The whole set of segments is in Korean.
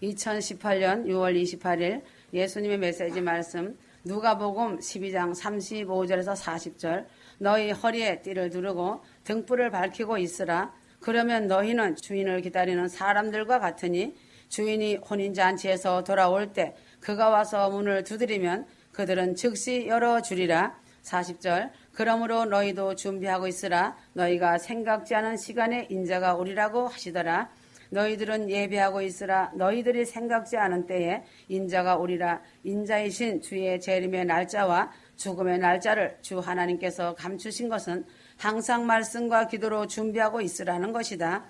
2018년 6월 28일 예수님의 메시지 말씀 누가복음 12장 35절에서 40절 너희 허리에 띠를 두르고 등불을 밝히고 있으라. 그러면 너희는 주인을 기다리는 사람들과 같으니 주인이 혼인잔치에서 돌아올 때 그가 와서 문을 두드리면 그들은 즉시 열어주리라. 40절 그러므로 너희도 준비하고 있으라. 너희가 생각지 않은 시간에 인자가 오리라고 하시더라. 너희들은 예배하고 있으라. 너희들이 생각지 않은 때에 인자가 오리라. 인자이신 주의 재림의 날짜와 죽음의 날짜를 주 하나님께서 감추신 것은 항상 말씀과 기도로 준비하고 있으라는 것이다.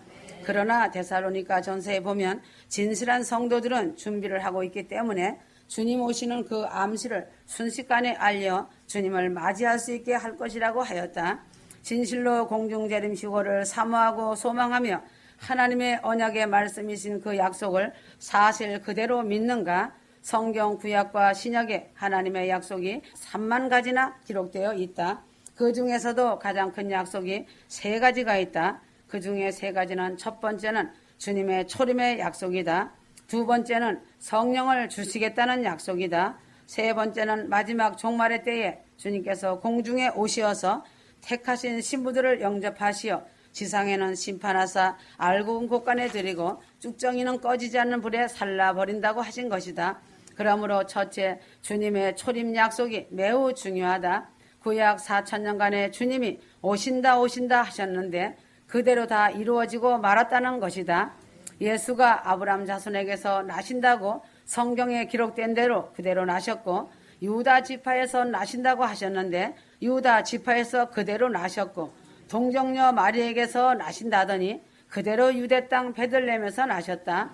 그러나 데살로니가 전서에 보면 진실한 성도들은 준비를 하고 있기 때문에 주님 오시는 그 암시를 순식간에 알려 주님을 맞이할 수 있게 할 것이라고 하였다. 진실로 공중재림 휴거를 사모하고 소망하며 하나님의 언약의 말씀이신 그 약속을 사실 그대로 믿는가? 성경 구약과 신약에 하나님의 약속이 3만 가지나 기록되어 있다. 그 중에서도 가장 큰 약속이 3가지가 있다. 그 중에 3가지는 첫 번째는 주님의 초림의 약속이다. 두 번째는 성령을 주시겠다는 약속이다. 세 번째는 마지막 종말의 때에 주님께서 공중에 오시어서 택하신 신부들을 영접하시어 지상에는 심판하사 알고 온 곳간에 드리고 쭉정이는 꺼지지 않는 불에 살라버린다고 하신 것이다. 그러므로 첫째 주님의 초림 약속이 매우 중요하다. 구약 4,000년간의 주님이 오신다 하셨는데 그대로 다 이루어지고 말았다는 것이다. 예수가 아브라함 자손에게서 나신다고 성경에 기록된 대로 그대로 나셨고 유다 지파에서 나신다고 하셨는데 유다 지파에서 그대로 나셨고 동정녀 마리에게서 나신다더니 그대로 유대 땅 베들레헴에서 나셨다.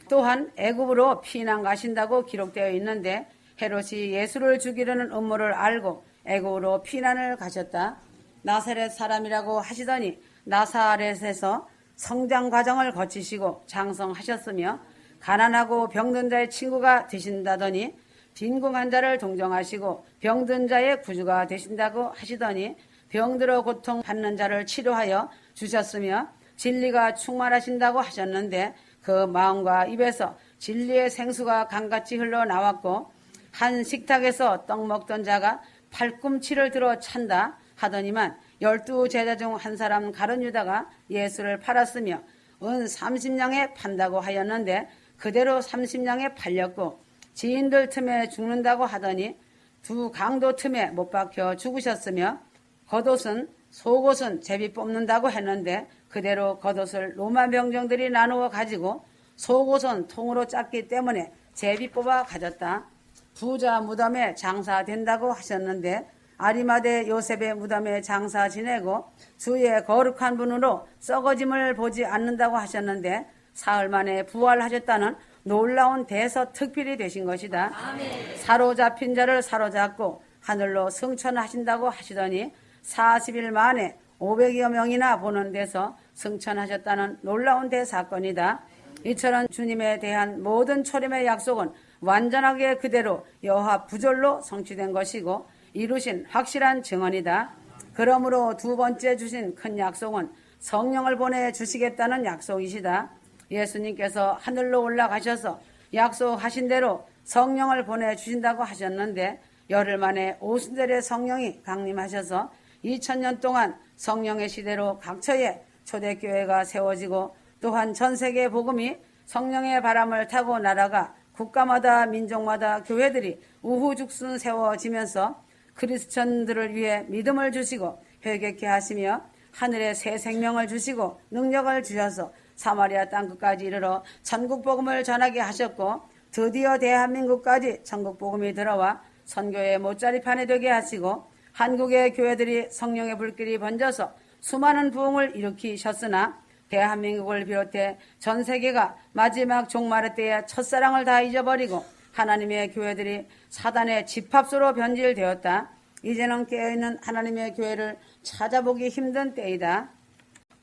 또한 애굽으로 피난 가신다고 기록되어 있는데 헤롯이 예수를 죽이려는 음모를 알고 애굽으로 피난을 가셨다. 나사렛 사람이라고 하시더니 나사렛에서 성장 과정을 거치시고 장성하셨으며 가난하고 병든 자의 친구가 되신다더니 빈궁한 자를 동정하시고 병든 자의 구주가 되신다고 하시더니 병들어 고통받는 자를 치료하여 주셨으며 진리가 충만하신다고 하셨는데 그 마음과 입에서 진리의 생수가 강같이 흘러나왔고 한 식탁에서 떡 먹던 자가 팔꿈치를 들어 찬다 하더니만 12 제자 중 한 사람 가룟 유다가 예수를 팔았으며 은 30냥에 판다고 하였는데 그대로 30냥에 팔렸고 지인들 틈에 죽는다고 하더니 두 강도 틈에 못 박혀 죽으셨으며 겉옷은 속옷은 제비 뽑는다고 했는데 그대로 겉옷을 로마 병정들이 나누어 가지고 속옷은 통으로 짰기 때문에 제비 뽑아 가졌다. 부자 무덤에 장사된다고 하셨는데 아리마대 요셉의 무덤에 장사 지내고 주의 거룩한 분으로 썩어짐을 보지 않는다고 하셨는데 사흘 만에 부활하셨다는 놀라운 대서특필이 되신 것이다. 아멘. 사로잡힌 자를 사로잡고 하늘로 승천하신다고 하시더니 40일 만에 500여 명이나 보는 데서 승천하셨다는 놀라운 대사건이다. 이처럼 주님에 대한 모든 초림의 약속은 완전하게 그대로 여하부절로 성취된 것이고 이루신 확실한 증언이다. 그러므로 두 번째 주신 큰 약속은 성령을 보내주시겠다는 약속이시다. 예수님께서 하늘로 올라가셔서 약속하신 대로 성령을 보내주신다고 하셨는데 열흘 만에 오순절에 성령이 강림하셔서 2000년 동안 성령의 시대로 각처에 초대교회가 세워지고 또한 전 세계 복음이 성령의 바람을 타고 날아가 국가마다 민족마다 교회들이 우후죽순 세워지면서 크리스천들을 위해 믿음을 주시고 회개케 하시며 하늘에 새 생명을 주시고 능력을 주셔서 사마리아 땅끝까지 이르러 천국 복음을 전하게 하셨고 드디어 대한민국까지 천국 복음이 들어와 선교의 못자리판이 되게 하시고 한국의 교회들이 성령의 불길이 번져서 수많은 부흥을 일으키셨으나 대한민국을 비롯해 전 세계가 마지막 종말의 때에 첫사랑을 다 잊어버리고 하나님의 교회들이 사단의 집합소로 변질되었다. 이제는 깨어있는 하나님의 교회를 찾아보기 힘든 때이다.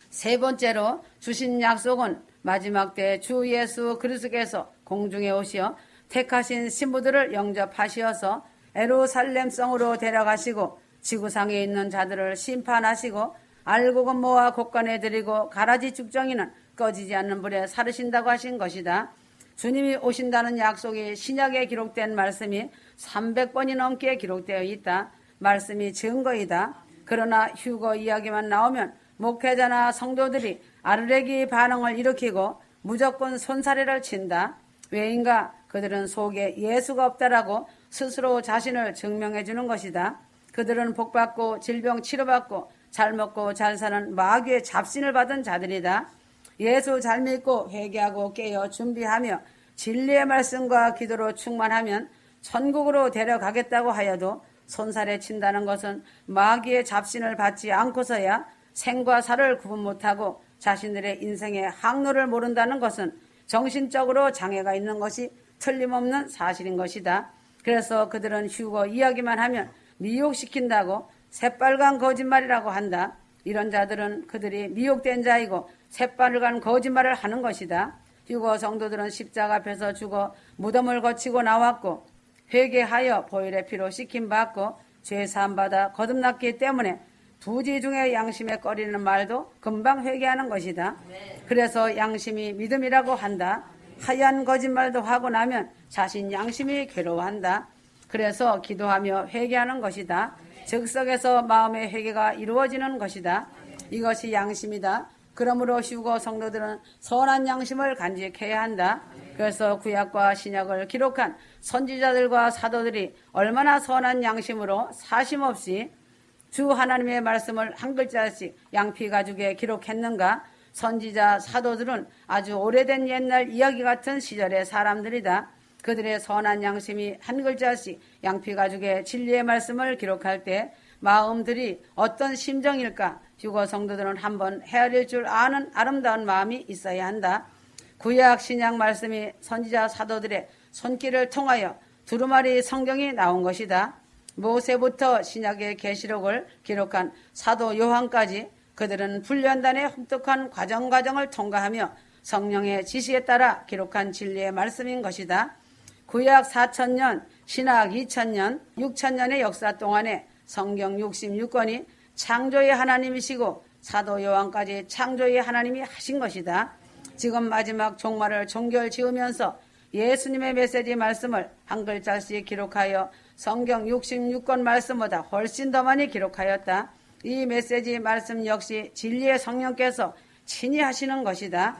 세 번째로 주신 약속은 마지막 때 주 예수 그리스도께서 공중에 오시어 택하신 신부들을 영접하시어서 예루살렘 성으로 데려가시고 지구상에 있는 자들을 심판하시고 알곡은 모아 곳간에 드리고 가라지 죽정이는 꺼지지 않는 불에 사르신다고 하신 것이다. 주님이 오신다는 약속이 신약에 기록된 말씀이 300번이 넘게 기록되어 있다. 말씀이 증거이다. 그러나 휴거 이야기만 나오면 목회자나 성도들이 아르레기 반응을 일으키고 무조건 손사래를 친다. 왜인가? 그들은 속에 예수가 없다라고 스스로 자신을 증명해 주는 것이다. 그들은 복받고 질병 치료받고 잘 먹고 잘 사는 마귀의 잡신을 받은 자들이다. 예수 잘 믿고 회개하고 깨어 준비하며 진리의 말씀과 기도로 충만하면 천국으로 데려가겠다고 하여도 손살에 친다는 것은 마귀의 잡신을 받지 않고서야 생과 사를 구분 못하고 자신들의 인생의 항로를 모른다는 것은 정신적으로 장애가 있는 것이 틀림없는 사실인 것이다. 그래서 그들은 휴거 이야기만 하면 미혹시킨다고 새빨간 거짓말이라고 한다. 이런 자들은 그들이 미혹된 자이고 새빨간 거짓말을 하는 것이다. 휴거 성도들은 십자가 앞에서 죽어 무덤을 거치고 나왔고 회개하여 보혈의 피로 씻김받고 죄 사함받아 거듭났기 때문에 부지 중에 양심에 꺼리는 말도 금방 회개하는 것이다. 그래서 양심이 믿음이라고 한다. 하얀 거짓말도 하고 나면 자신 양심이 괴로워한다. 그래서 기도하며 회개하는 것이다. 즉석에서 마음의 회개가 이루어지는 것이다. 이것이 양심이다. 그러므로 휴거 성도들은 선한 양심을 간직해야 한다. 그래서 구약과 신약을 기록한 선지자들과 사도들이 얼마나 선한 양심으로 사심없이 주 하나님의 말씀을 한 글자씩 양피 가죽에 기록했는가? 선지자 사도들은 아주 오래된 옛날 이야기 같은 시절의 사람들이다. 그들의 선한 양심이 한 글자씩 양피 가죽에 진리의 말씀을 기록할 때 마음들이 어떤 심정일까? 휴거 성도들은 한번 헤아릴 줄 아는 아름다운 마음이 있어야 한다. 구약 신약 말씀이 선지자 사도들의 손길을 통하여 두루마리 성경이 나온 것이다. 모세부터 신약의 계시록을 기록한 사도 요한까지 그들은 불련단의 혹독한 과정을 통과하며 성령의 지시에 따라 기록한 진리의 말씀인 것이다. 구약 4,000년, 신약 2,000년, 6,000년의 역사 동안에 성경 66권이 창조의 하나님이시고 사도 요한까지 창조의 하나님이 하신 것이다. 지금 마지막 종말을 종결 지으면서 예수님의 메시지 말씀을 한 글자씩 기록하여 성경 66권 말씀보다 훨씬 더 많이 기록하였다. 이 메시지 말씀 역시 진리의 성령께서 친히 하시는 것이다.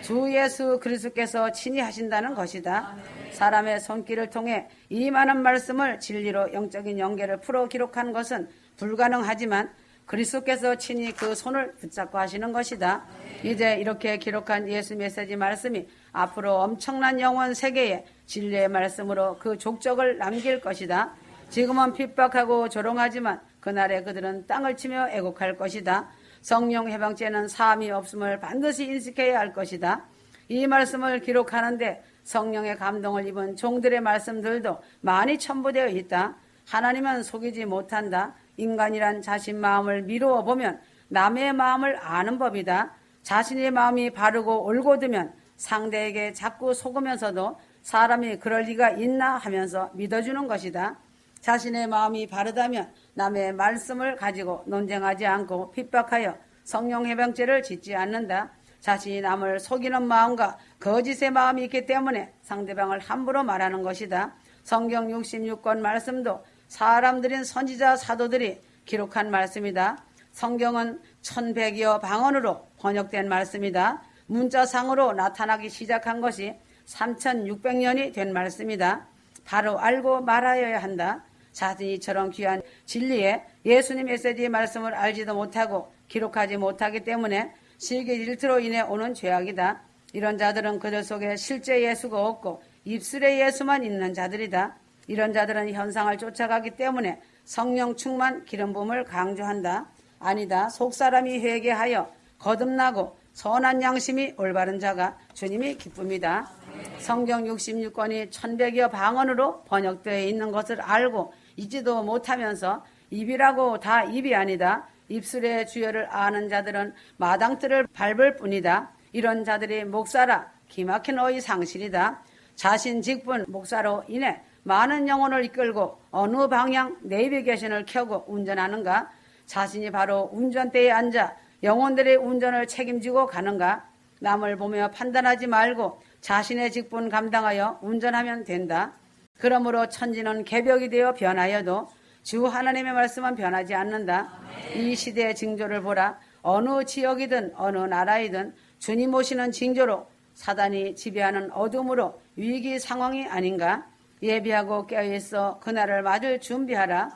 주 예수 그리스도께서 친히 하신다는 것이다. 사람의 손길을 통해 이 많은 말씀을 진리로 영적인 연계를 풀어 기록한 것은 불가능하지만 그리스도께서 친히 그 손을 붙잡고 하시는 것이다. 이제 이렇게 기록한 예수 메시지 말씀이 앞으로 엄청난 영원 세계에 진리의 말씀으로 그 족적을 남길 것이다. 지금은 핍박하고 조롱하지만 그날에 그들은 땅을 치며 애곡할 것이다. 성령 해방죄는 사함이 없음을 반드시 인식해야 할 것이다. 이 말씀을 기록하는데 성령의 감동을 입은 종들의 말씀들도 많이 첨부되어 있다. 하나님은 속이지 못한다. 인간이란 자신 마음을 미루어 보면 남의 마음을 아는 법이다. 자신의 마음이 바르고 올곧으면 상대에게 자꾸 속으면서도 사람이 그럴 리가 있나 하면서 믿어주는 것이다. 자신의 마음이 바르다면 남의 말씀을 가지고 논쟁하지 않고 핍박하여 성령 해방죄를 짓지 않는다. 자신이 남을 속이는 마음과 거짓의 마음이 있기 때문에 상대방을 함부로 말하는 것이다. 성경 66권 말씀도 사람들인 선지자 사도들이 기록한 말씀이다. 성경은 1100여 방언으로 번역된 말씀이다. 문자상으로 나타나기 시작한 것이 3600년이 된 말씀이다. 바로 알고 말하여야 한다. 자신이 이처럼 귀한 진리에 예수님 메시지의 말씀을 알지도 못하고 기록하지 못하기 때문에 실기 질투로 인해 오는 죄악이다. 이런 자들은 그들 속에 실제 예수가 없고 입술에 예수만 있는 자들이다. 이런 자들은 현상을 쫓아가기 때문에 성령 충만 기름 부음을 강조한다. 아니다. 속사람이 회개하여 거듭나고 선한 양심이 올바른 자가 주님이 기쁩니다. 성경 66권이 1100여 방언으로 번역되어 있는 것을 알고 잊지도 못하면서 입이라고 다 입이 아니다. 입술의 주여를 아는 자들은 마당틀을 밟을 뿐이다. 이런 자들이 목사라 기막힌 어이 상실이다. 자신 직분 목사로 인해 많은 영혼을 이끌고 어느 방향 내비게이션을 켜고 운전하는가? 자신이 바로 운전대에 앉아 영혼들의 운전을 책임지고 가는가? 남을 보며 판단하지 말고 자신의 직분 감당하여 운전하면 된다. 그러므로 천지는 개벽이 되어 변하여도 주 하나님의 말씀은 변하지 않는다. 이 시대의 징조를 보라. 어느 지역이든 어느 나라이든 주님 오시는 징조로 사단이 지배하는 어둠으로 위기 상황이 아닌가. 예비하고 깨어있어 그날을 맞을 준비하라.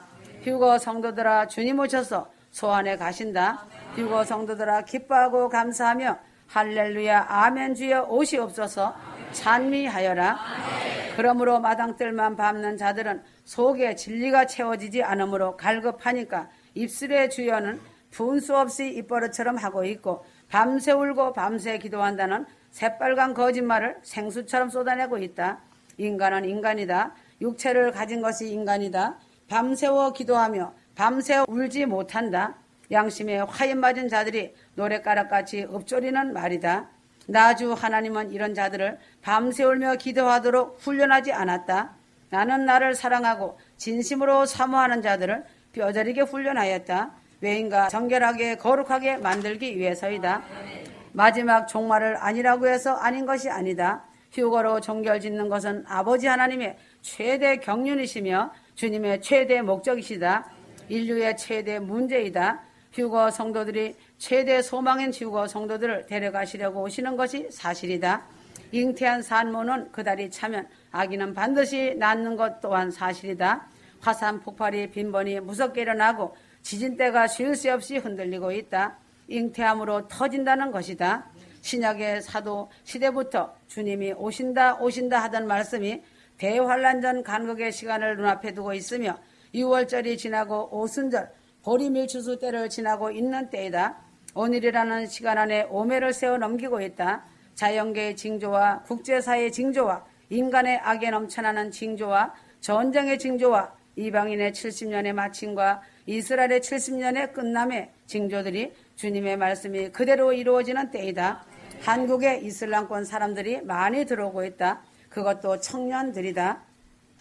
휴거 성도들아, 주님 오셔서 소환에 가신다. 휴거 성도들아, 기뻐하고 감사하며 할렐루야 아멘 주여 오시옵소서 찬미하여라. 그러므로 마당뜰만 밟는 자들은 속에 진리가 채워지지 않으므로 갈급하니까 입술의 주여는 분수 없이 입버릇처럼 하고 있고 밤새 울고 밤새 기도한다는 새빨간 거짓말을 생수처럼 쏟아내고 있다. 인간은 인간이다. 육체를 가진 것이 인간이다. 밤새워 기도하며 밤새 울지 못한다. 양심에 화인 맞은 자들이 노랫가락같이 읊조리는 말이다. 나주 하나님은 이런 자들을 밤새 울며 기도하도록 훈련하지 않았다. 나는 나를 사랑하고 진심으로 사모하는 자들을 뼈저리게 훈련하였다. 왜인가? 정결하게 거룩하게 만들기 위해서이다. 마지막 종말을 아니라고 해서 아닌 것이 아니다. 휴거로 종결 짓는 것은 아버지 하나님의 최대 경륜이시며 주님의 최대 목적이시다. 인류의 최대 문제이다. 휴거 성도들이 최대 소망인 휴거 성도들을 데려가시려고 오시는 것이 사실이다. 잉태한 산모는 그달이 차면 아기는 반드시 낳는 것 또한 사실이다. 화산 폭발이 빈번히 무섭게 일어나고 지진대가 쉴 새 없이 흔들리고 있다. 잉태함으로 터진다는 것이다. 신약의 사도 시대부터 주님이 오신다 하던 말씀이 대환란전 간극의 시간을 눈앞에 두고 있으며 6월절이 지나고 오순절 보리밀추수 때를 지나고 있는 때이다. 오늘이라는 시간 안에 오매를 세워 넘기고 있다. 자연계의 징조와 국제사회의 징조와 인간의 악에 넘쳐나는 징조와 전쟁의 징조와 이방인의 70년의 마침과 이스라엘의 70년의 끝남의 징조들이 주님의 말씀이 그대로 이루어지는 때이다. 한국에 이슬람권 사람들이 많이 들어오고 있다. 그것도 청년들이다.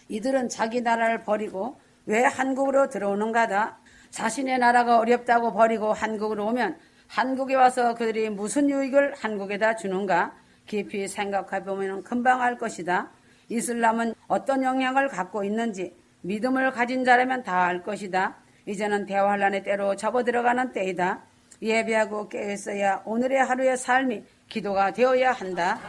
이들은 자기 나라를 버리고 왜 한국으로 들어오는가다. 자신의 나라가 어렵다고 버리고 한국으로 오면 한국에 와서 그들이 무슨 유익을 한국에다 주는가. 깊이 생각해보면 금방 알 것이다. 이슬람은 어떤 영향을 갖고 있는지 믿음을 가진 자라면 다 알 것이다. 이제는 대환란의 때로 접어들어가는 때이다. 예배하고 깨어있어야 오늘의 하루의 삶이 기도가 되어야 한다.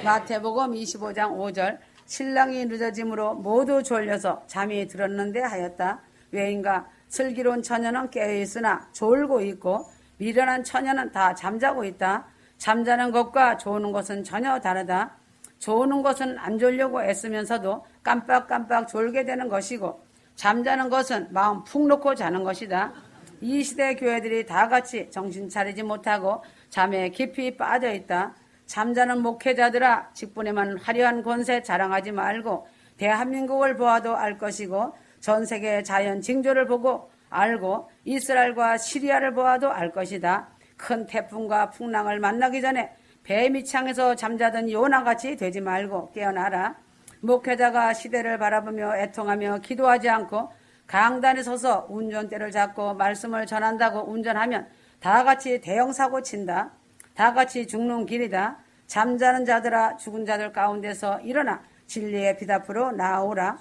마태복음 25장 5절 신랑이 늦어짐으로 모두 졸려서 잠이 들었는데 하였다. 왜인가? 슬기로운 처녀는 깨어있으나 졸고 있고 미련한 처녀는 다 잠자고 있다. 잠자는 것과 조는 것은 전혀 다르다. 조는 것은 안 졸려고 애쓰면서도 깜빡깜빡 졸게 되는 것이고 잠자는 것은 마음 푹 놓고 자는 것이다. 이 시대 교회들이 다 같이 정신 차리지 못하고 잠에 깊이 빠져 있다. 잠자는 목회자들아, 직분에만 화려한 권세 자랑하지 말고 대한민국을 보아도 알 것이고 전 세계 자연 징조를 보고 알고 이스라엘과 시리아를 보아도 알 것이다. 큰 태풍과 풍랑을 만나기 전에 배 밑창에서 잠자던 요나같이 되지 말고 깨어나라. 목회자가 시대를 바라보며 애통하며 기도하지 않고 강단에 서서 운전대를 잡고 말씀을 전한다고 운전하면 다 같이 대형사고 친다. 다 같이 죽는 길이다. 잠자는 자들아, 죽은 자들 가운데서 일어나 진리의 빛 앞으로 나오라.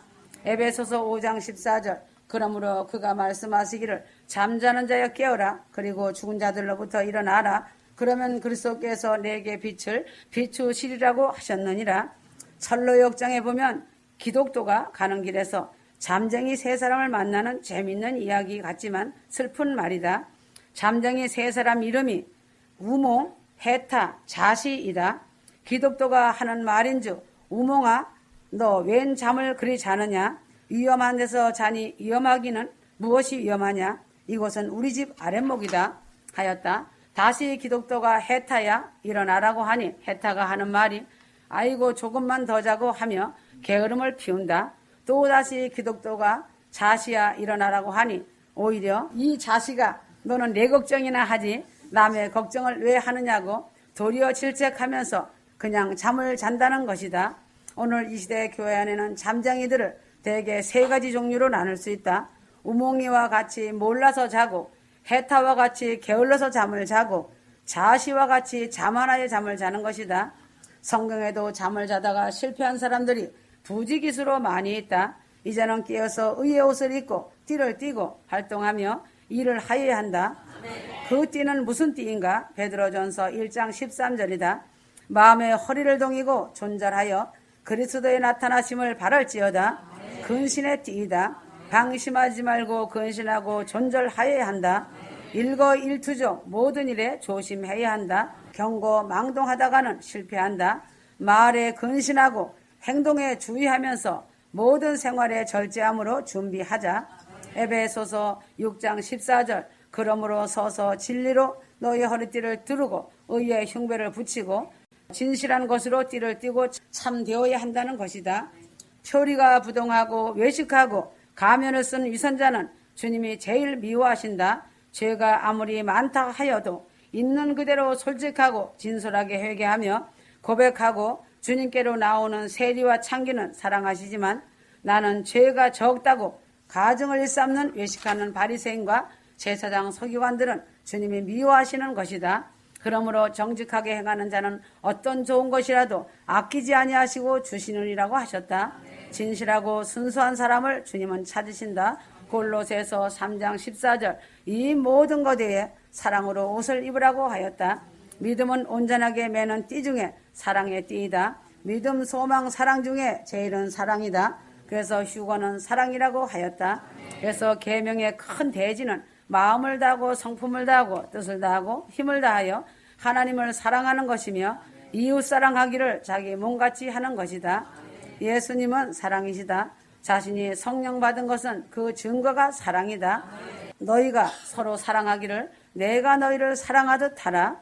에베소서 5장 14절 그러므로 그가 말씀하시기를 잠자는 자여 깨어라. 그리고 죽은 자들로부터 일어나라. 그러면 그리스도께서 내게 빛을 비추시리라고 하셨느니라. 철로역정에 보면 기독도가 가는 길에서 잠쟁이 세 사람을 만나는 재밌는 이야기 같지만 슬픈 말이다. 잠쟁이 세 사람 이름이 우몽, 해타, 자시이다. 기독도가 하는 말인즉 우몽아 너 웬 잠을 그리 자느냐. 위험한 데서 자니 위험하기는 무엇이 위험하냐. 이곳은 우리 집 아랫목이다 하였다. 다시 기독도가 해타야 일어나라고 하니 해타가 하는 말이 아이고 조금만 더 자고 하며 게으름을 피운다. 또다시 기독도가 자시야 일어나라고 하니 오히려 이 자시가 너는 내 걱정이나 하지 남의 걱정을 왜 하느냐고 도리어 질책하면서 그냥 잠을 잔다는 것이다. 오늘 이 시대 교회 안에는 잠쟁이들을 대개 세 가지 종류로 나눌 수 있다. 우몽이와 같이 몰라서 자고 해타와 같이 게을러서 잠을 자고 자시와 같이 잠 하나에 잠을 자는 것이다. 성경에도 잠을 자다가 실패한 사람들이 부지기수로 많이 있다. 이제는 깨어서 의의 옷을 입고 띠를 띠고 활동하며 일을 하여야 한다. 그 띠는 무슨 띠인가? 베드로전서 1장 13절이다. 마음의 허리를 동이고 존잘하여 그리스도의 나타나심을 바랄지어다. 근신의 띠이다. 방심하지 말고 근신하고 존절하여야 한다. 일거일투족 모든 일에 조심해야 한다. 경고망동하다가는 실패한다. 말에 근신하고 행동에 주의하면서 모든 생활에 절제함으로 준비하자. 에베소서 6장 14절 그러므로 서서 진리로 너희 허리띠를 두르고 의의 흉배를 붙이고 진실한 것으로 띠를 띠고 참되어야 한다는 것이다. 표리가 부동하고 외식하고 가면을 쓴 위선자는 주님이 제일 미워하신다. 죄가 아무리 많다 하여도 있는 그대로 솔직하고 진솔하게 회개하며 고백하고 주님께로 나오는 세리와 창기는 사랑하시지만 나는 죄가 적다고 가증을 일삼는 외식하는 바리새인과 제사장 서기관들은 주님이 미워하시는 것이다. 그러므로 정직하게 행하는 자는 어떤 좋은 것이라도 아끼지 아니하시고 주시느니라고 하셨다. 진실하고 순수한 사람을 주님은 찾으신다. 골로새서 3장 14절 이 모든 것 외에 사랑으로 옷을 입으라고 하였다. 믿음은 온전하게 매는 띠 중에 사랑의 띠이다. 믿음, 소망, 사랑 중에 제일은 사랑이다. 그래서 휴거는 사랑이라고 하였다. 그래서 계명의 큰 대지는 마음을 다하고 성품을 다하고 뜻을 다하고 힘을 다하여 하나님을 사랑하는 것이며 이웃 사랑하기를 자기 몸같이 하는 것이다. 예수님은 사랑이시다. 자신이 성령 받은 것은 그 증거가 사랑이다. 너희가 서로 사랑하기를 내가 너희를 사랑하듯 하라.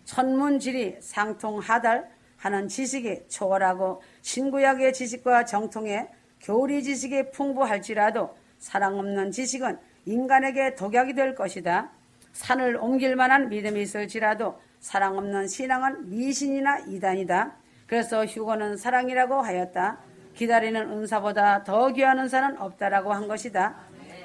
천문지리 상통하달 하는 지식이 초월하고 신구약의 지식과 정통의 교리 지식이 풍부할지라도 사랑 없는 지식은 인간에게 독약이 될 것이다. 산을 옮길 만한 믿음이 있을지라도 사랑 없는 신앙은 미신이나 이단이다. 그래서 휴거는 사랑이라고 하였다. 기다리는 은사보다 더 귀한 은사는 없다라고 한 것이다.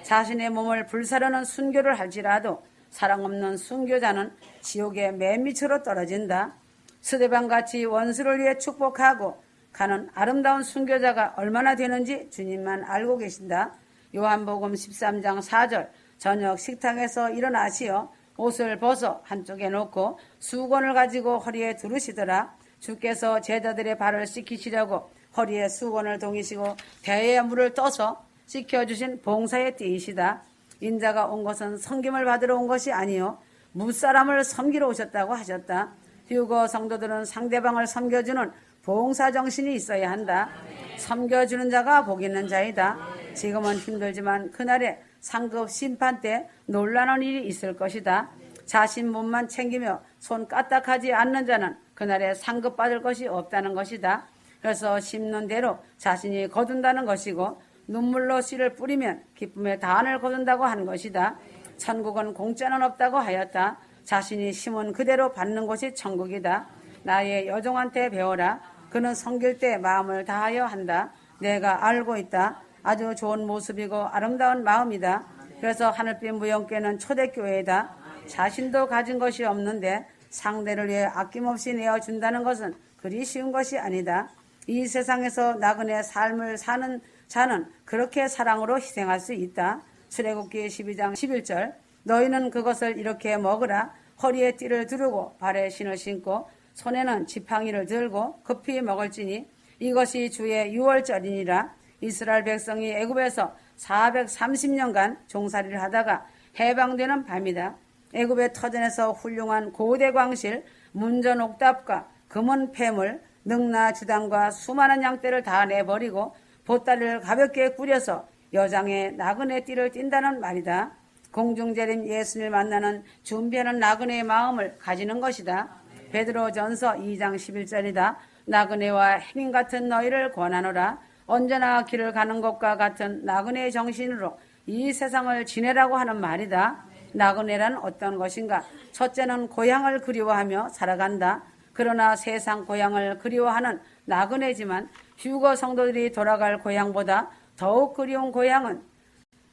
자신의 몸을 불사르는 순교를 할지라도 사랑 없는 순교자는 지옥의 맨 밑으로 떨어진다. 스데반같이 원수를 위해 축복하고 가는 아름다운 순교자가 얼마나 되는지 주님만 알고 계신다. 요한복음 13장 4절 저녁 식탁에서 일어나시어 옷을 벗어 한쪽에 놓고 수건을 가지고 허리에 두르시더라. 주께서 제자들의 발을 씻기시려고 허리에 수건을 동이시고 대에 물을 떠서 씻겨주신 봉사의 띠이시다. 인자가 온 것은 섬김을 받으러 온 것이 아니요 무사람을 섬기러 오셨다고 하셨다. 휴거 성도들은 상대방을 섬겨주는 봉사정신이 있어야 한다. 섬겨주는 자가 복 있는 자이다. 지금은 힘들지만 그날에 상급 심판 때 놀라는 일이 있을 것이다. 자신 몸만 챙기며 손 까딱하지 않는 자는 그날에 상급 받을 것이 없다는 것이다. 그래서 심는 대로 자신이 거둔다는 것이고 눈물로 씨를 뿌리면 기쁨의 단을 거둔다고 한 것이다. 천국은 공짜는 없다고 하였다. 자신이 심은 그대로 받는 것이 천국이다. 나의 여종한테 배워라. 그는 섬길 때 마음을 다하여 한다. 내가 알고 있다. 아주 좋은 모습이고 아름다운 마음이다. 그래서 하늘빛 무용교회는 초대교회이다. 자신도 가진 것이 없는데 상대를 위해 아낌없이 내어준다는 것은 그리 쉬운 것이 아니다. 이 세상에서 나그네 삶을 사는 자는 그렇게 사랑으로 희생할 수 있다. 출애굽기 12장 11절 너희는 그것을 이렇게 먹으라. 허리에 띠를 두르고 발에 신을 신고 손에는 지팡이를 들고 급히 먹을지니 이것이 주의 유월절이니라. 이스라엘 백성이 애굽에서 430년간 종살이를 하다가 해방되는 밤이다. 애굽의 터전에서 훌륭한 고대 광실, 문전 옥답과 금은 폐물, 능나 주당과 수많은 양떼를 다 내버리고 보따리를 가볍게 꾸려서 여장에 나그네 띠를 띈다는 말이다. 공중재림 예수님을 만나는 준비하는 나그네의 마음을 가지는 것이다. 베드로전서 2장 11절이다. 나그네와 해민 같은 너희를 권하노라. 언제나 길을 가는 것과 같은 나그네의 정신으로 이 세상을 지내라고 하는 말이다. 나그네란 어떤 것인가? 첫째는 고향을 그리워하며 살아간다. 그러나 세상 고향을 그리워하는 나그네지만 휴거 성도들이 돌아갈 고향보다 더욱 그리운 고향은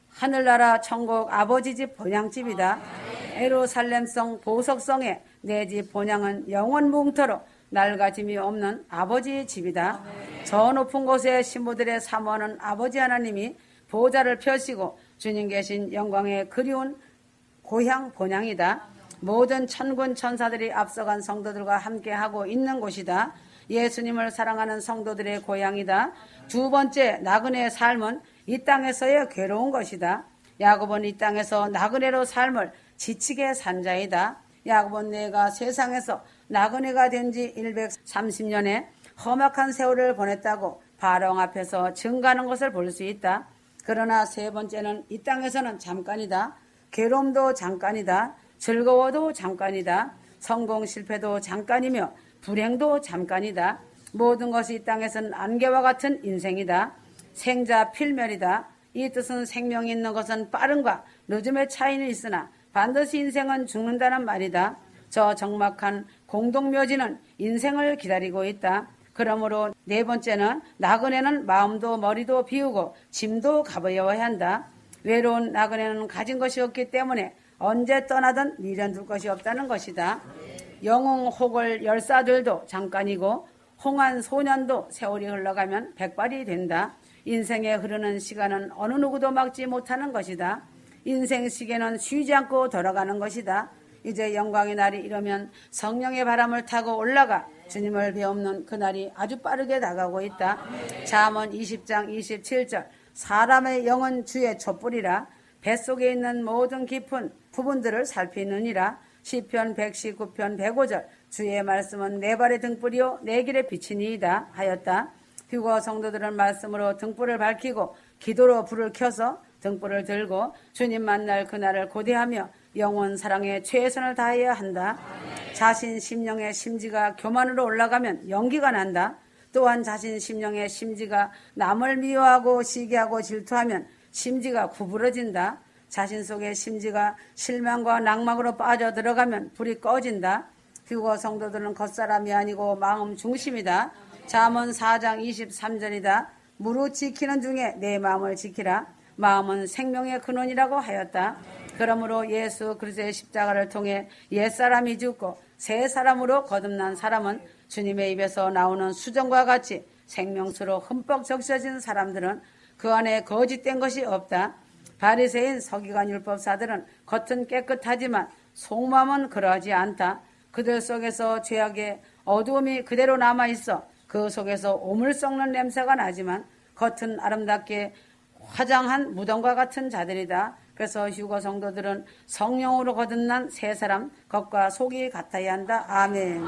하늘나라 천국 아버지 집 본향집이다. 예루살렘성 보석성의 내 집 본향은 영원 뭉터로 낡아짐이 없는 아버지의 집이다. 저 높은 곳에 신부들의 사모하는 아버지 하나님이 보좌를 펴시고 주님 계신 영광에 그리운 고향 본향이다. 모든 천군 천사들이 앞서간 성도들과 함께하고 있는 곳이다. 예수님을 사랑하는 성도들의 고향이다. 두 번째, 나그네의 삶은 이 땅에서의 괴로운 것이다. 야곱은 이 땅에서 나그네로 삶을 지치게 산 자이다. 야곱은 내가 세상에서 나그네가 된 지 130년에 험악한 세월을 보냈다고 바로왕 앞에서 증거하는 것을 볼 수 있다. 그러나 세 번째는 이 땅에서는 잠깐이다. 괴로움도 잠깐이다. 즐거워도 잠깐이다. 성공 실패도 잠깐이며 불행도 잠깐이다. 모든 것이 이 땅에서는 안개와 같은 인생이다. 생자 필멸이다. 이 뜻은 생명이 있는 것은 빠름과 늦음의 차이는 있으나 반드시 인생은 죽는다는 말이다. 저 적막한 공동묘지는 인생을 기다리고 있다. 그러므로 네 번째는 나그네는 마음도 머리도 비우고 짐도 가벼워야 한다. 외로운 나그네는 가진 것이 없기 때문에 언제 떠나든 미련둘 것이 없다는 것이다. 영웅 호걸 열사들도 잠깐이고 홍한 소년도 세월이 흘러가면 백발이 된다. 인생에 흐르는 시간은 어느 누구도 막지 못하는 것이다. 인생 시계는 쉬지 않고 돌아가는 것이다. 이제 영광의 날이 이르면 성령의 바람을 타고 올라가 주님을 배우는 그날이 아주 빠르게 다가오고 있다. 잠언 20장 27절 사람의 영은 주의 촛불이라 뱃속에 있는 모든 깊은 부분들을 살피느니라. 시편 119편 105절 주의 말씀은 내 발의 등불이요 내 길의 빛이니이다 하였다. 휴거 성도들은 말씀으로 등불을 밝히고 기도로 불을 켜서 등불을 들고 주님 만날 그날을 고대하며 영원 사랑에 최선을 다해야 한다. 자신 심령의 심지가 교만으로 올라가면 연기가 난다. 또한 자신 심령의 심지가 남을 미워하고 시기하고 질투하면 심지가 구부러진다. 자신 속의 심지가 실망과 낭망으로 빠져들어가면 불이 꺼진다. 휴거 성도들은 겉사람이 아니고 마음 중심이다. 잠언 4장 23절이다. 무릇 지키는 중에 내 마음을 지키라. 마음은 생명의 근원이라고 하였다. 그러므로 예수 그리스도의 십자가를 통해 옛사람이 죽고 새 사람으로 거듭난 사람은 주님의 입에서 나오는 수정과 같이 생명수로 흠뻑 적셔진 사람들은 그 안에 거짓된 것이 없다. 바리새인 서기관 율법사들은 겉은 깨끗하지만 속마음은 그러하지 않다. 그들 속에서 죄악의 어두움이 그대로 남아있어 그 속에서 오물 썩는 냄새가 나지만 겉은 아름답게 화장한 무덤과 같은 자들이다. 그래서 휴거 성도들은 성령으로 거듭난 새 사람 겉과 속이 같아야 한다. 아멘.